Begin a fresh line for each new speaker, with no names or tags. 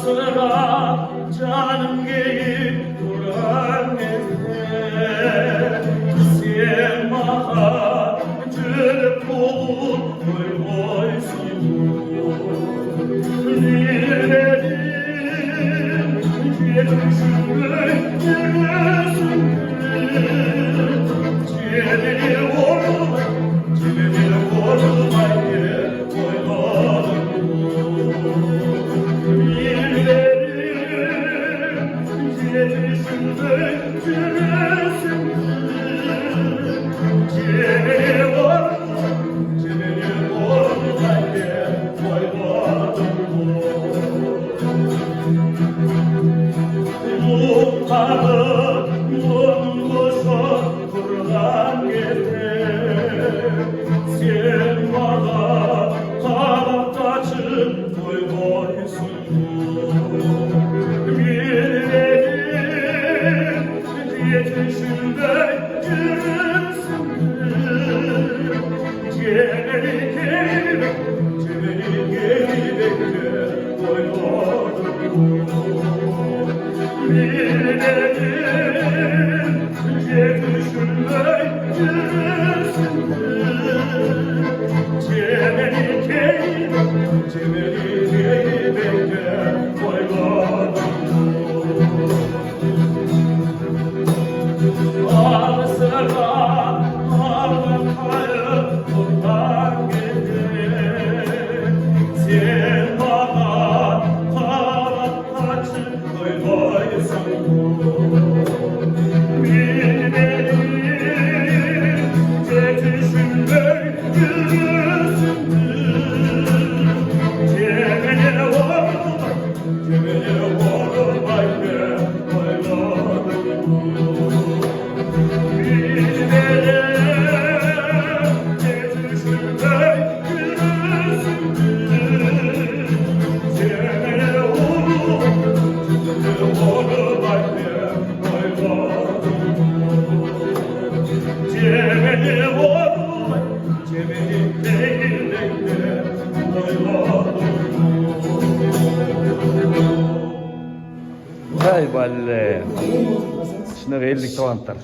sıra canım gelip duran evde sen bana cırıp olup boy boy Lilerim yetişimde Cebeli vurdum ayı koymadım Lilerim yetişimde Cebeli vurdum ayı koymadım Muhtarım boşa kurulan getir Sen bana kanat açıp boy boysun Milletin yetişinde yürürsün Cebeli bekle boy Lilerim yetişimde yürürsün Cebeli bekle koymadım Al sıra al bakayım buradan gelir Sen bana kanat açıp koymaysın Bilmedim yetişimde yürürsün Cebeli vurdum ayı koymadım Bilmedim yetişimde yürürsün Cebeli vurdum ayı Cebeli vurdum Cebeli bekle koymadım
Vay balle. Şuna ellik tavantar.